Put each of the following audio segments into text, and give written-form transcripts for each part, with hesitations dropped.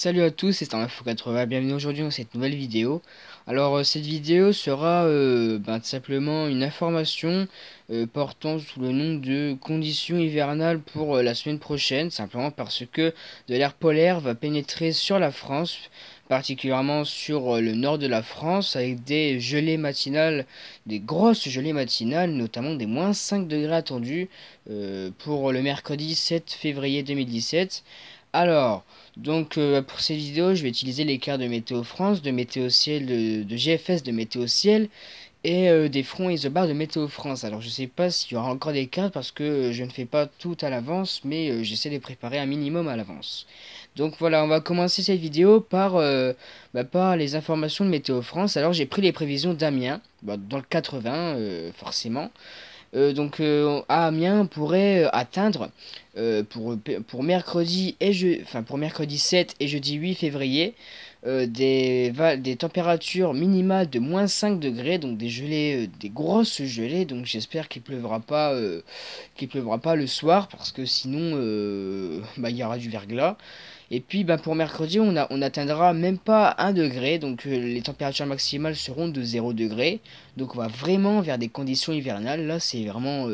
Salut à tous, c'est Starmafo80, bienvenue aujourd'hui dans cette nouvelle vidéo. Alors cette vidéo sera tout simplement une information portant sous le nom de conditions hivernales pour la semaine prochaine, simplement parce que de l'air polaire va pénétrer sur la France, particulièrement sur le nord de la France, avec des gelées matinales, des grosses gelées matinales, notamment des -5 degrés attendus pour le mercredi 7 février 2017. Alors, pour cette vidéo, je vais utiliser les cartes de Météo France, de Météo Ciel, de GFS de Météo Ciel et des fronts isobars de Météo France. Alors, je sais pas s'il y aura encore des cartes parce que je ne fais pas tout à l'avance, mais j'essaie de les préparer un minimum à l'avance. Donc voilà, on va commencer cette vidéo par les informations de Météo France. Alors, j'ai pris les prévisions d'Amiens, dans le 80, forcément. À Amiens, on pourrait atteindre pour mercredi pour mercredi 7 et jeudi 8 février des températures minimales de -5 degrés, donc des gelées, des grosses gelées. Donc j'espère qu'il pleuvra pas le soir parce que sinon il y aura du verglas. Et puis pour mercredi, on atteindra même pas 1 degré, donc les températures maximales seront de 0 degré. Donc on va vraiment vers des conditions hivernales. Là, c'est vraiment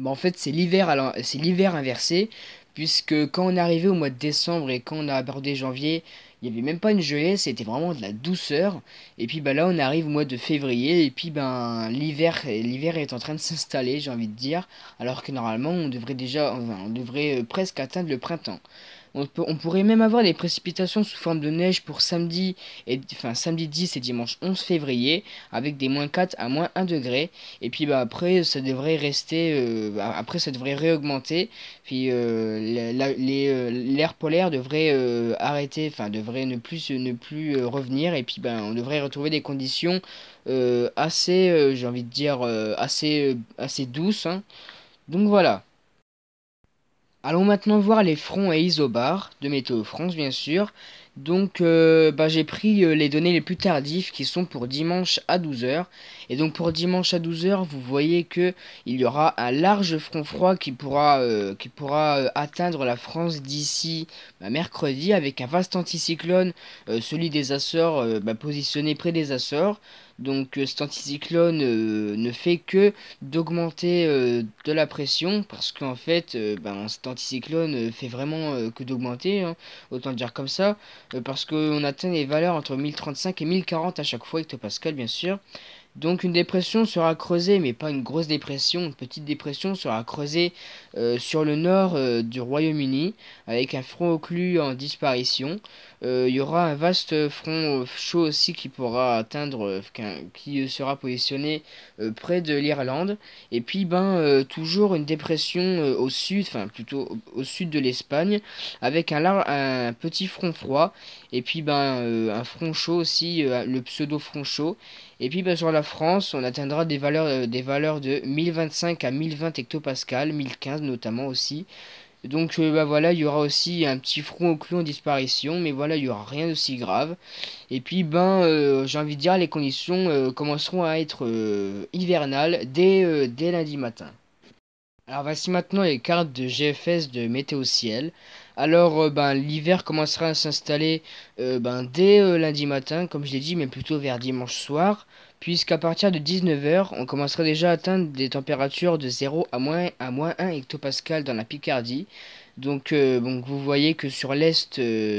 en fait, c'est l'hiver inversé, puisque quand on est arrivé au mois de décembre et quand on a abordé janvier, il n'y avait même pas une gelée, c'était vraiment de la douceur. Et puis là, on arrive au mois de février, et puis l'hiver est en train de s'installer, j'ai envie de dire, alors que normalement, on devrait presque atteindre le printemps. On pourrait même avoir des précipitations sous forme de neige pour samedi 10 et dimanche 11 février, avec des -4 à -1 degré. Et puis après, ça devrait rester, après ça devrait réaugmenter. Puis l'air polaire devrait arrêter, devrait ne plus revenir. Et puis on devrait retrouver des conditions assez, j'ai envie de dire, assez douces, hein. Donc voilà. Allons maintenant voir les fronts et isobars de Météo France, bien sûr. J'ai pris les données les plus tardives qui sont pour dimanche à 12 heures. Et donc, pour dimanche à 12 heures, vous voyez que il y aura un large front froid qui pourra atteindre la France d'ici mercredi avec un vaste anticyclone, celui des Açores, positionné près des Açores. Cet anticyclone ne fait que d'augmenter de la pression parce qu'en fait cet anticyclone fait vraiment que d'augmenter, hein, autant le dire comme ça, parce qu'on atteint les valeurs entre 1035 et 1040 à chaque fois hectopascal, bien sûr. Donc une dépression sera creusée, mais pas une grosse dépression, une petite dépression sera creusée sur le nord du Royaume-Uni, avec un front occlus en disparition. Il y aura un vaste front chaud aussi qui pourra atteindre, qui sera positionné près de l'Irlande. Et puis toujours une dépression au sud, enfin plutôt au sud de l'Espagne, avec un petit front froid. Et puis un front chaud aussi, le pseudo front chaud. Et puis sur la France, on atteindra des valeurs de 1025 à 1020 hectopascal, 1015 notamment aussi. Voilà, il y aura aussi un petit front occlus en disparition, mais voilà, il y aura rien de si grave. Et puis j'ai envie de dire, les conditions commenceront à être hivernales dès lundi matin. Alors voici maintenant les cartes de GFS de Météo Ciel. Alors l'hiver commencera à s'installer dès lundi matin, comme je l'ai dit, mais plutôt vers dimanche soir, puisqu'à partir de 19 heures, on commencera déjà à atteindre des températures de 0 à -1 hectopascal dans la Picardie. Donc vous voyez que sur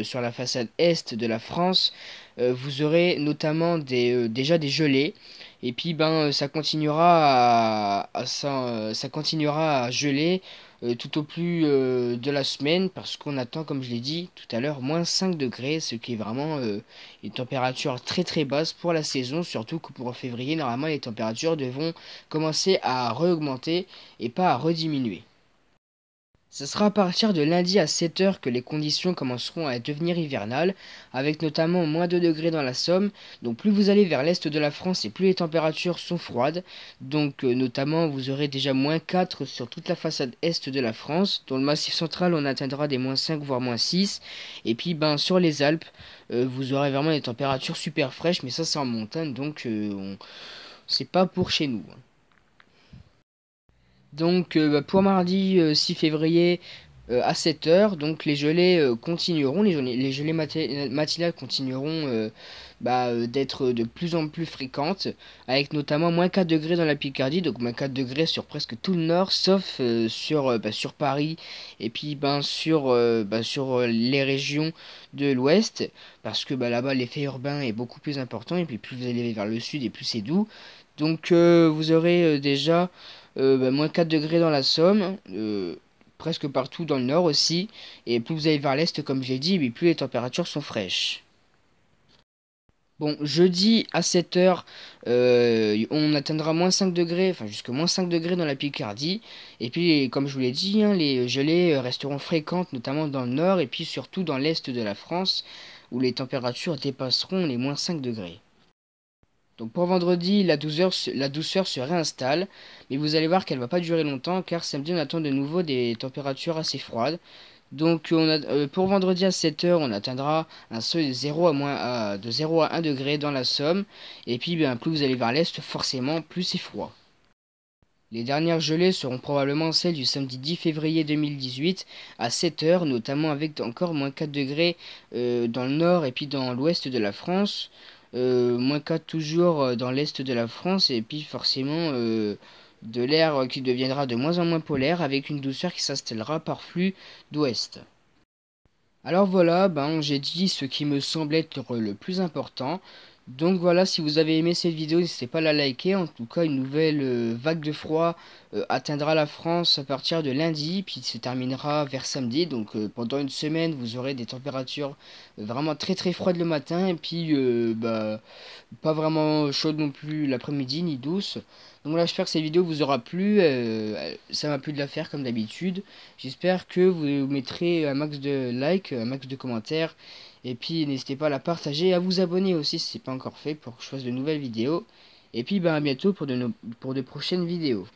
sur la façade est de la France, vous aurez notamment déjà des gelées. Et puis ça continuera ça continuera à geler tout au plus de la semaine parce qu'on attend, comme je l'ai dit tout à l'heure, -5 degrés, ce qui est vraiment une température très très basse pour la saison, surtout que pour février, normalement les températures devront commencer à réaugmenter et pas à rediminuer. Ce sera à partir de lundi à 7 heures que les conditions commenceront à devenir hivernales, avec notamment -2 degrés dans la Somme. Donc plus vous allez vers l'est de la France et plus les températures sont froides. Notamment vous aurez déjà -4 sur toute la façade est de la France. Dans le massif central on atteindra des -5 voire -6. Et puis sur les Alpes, vous aurez vraiment des températures super fraîches, mais ça c'est en montagne, c'est pas pour chez nous, hein. Pour mardi 6 février, à 7 heures. Donc les gelées continueront, les gelées matinales continueront d'être de plus en plus fréquentes, avec notamment moins 4 degrés dans la Picardie, donc moins 4 degrés sur presque tout le nord, sauf sur Paris, et puis sur les régions de l'ouest, parce que là-bas l'effet urbain est beaucoup plus important, et puis plus vous allez vers le sud, et plus c'est doux. Donc vous aurez déjà moins 4 degrés dans la Somme, presque partout dans le nord aussi. Et plus vous allez vers l'est, comme j'ai dit, mais plus les températures sont fraîches. Bon, jeudi à 7 heures, on atteindra moins 5 degrés, enfin jusqu'à moins 5 degrés dans la Picardie. Et puis, comme je vous l'ai dit, hein, les gelées resteront fréquentes, notamment dans le nord et puis surtout dans l'est de la France, où les températures dépasseront les moins 5 degrés. Donc pour vendredi, la douceur se réinstalle, mais vous allez voir qu'elle va pas durer longtemps, car samedi on attend de nouveau des températures assez froides. Donc pour vendredi à 7 heures, on atteindra un seuil de 0 à 1 degré dans la Somme. Et puis plus vous allez vers l'est, forcément, plus c'est froid. Les dernières gelées seront probablement celles du samedi 10 février 2018 à 7 heures, notamment avec encore moins 4 degrés dans le nord et puis dans l'ouest de la France. Moins 4 toujours dans l'est de la France et puis forcément de l'air qui deviendra de moins en moins polaire avec une douceur qui s'installera par flux d'ouest. Alors voilà, j'ai dit ce qui me semble être le plus important. Donc voilà, si vous avez aimé cette vidéo, n'hésitez pas à la liker. En tout cas, une nouvelle vague de froid atteindra la France à partir de lundi, puis se terminera vers samedi. Donc pendant une semaine, vous aurez des températures vraiment très très froides le matin, et puis pas vraiment chaudes non plus l'après-midi, ni douces. Donc voilà, j'espère que cette vidéo vous aura plu. Ça m'a plu de la faire comme d'habitude. J'espère que vous mettrez un max de likes, un max de commentaires. Et puis n'hésitez pas à la partager et à vous abonner aussi si ce n'est pas encore fait pour que je fasse de nouvelles vidéos. Et puis à bientôt pour de prochaines vidéos.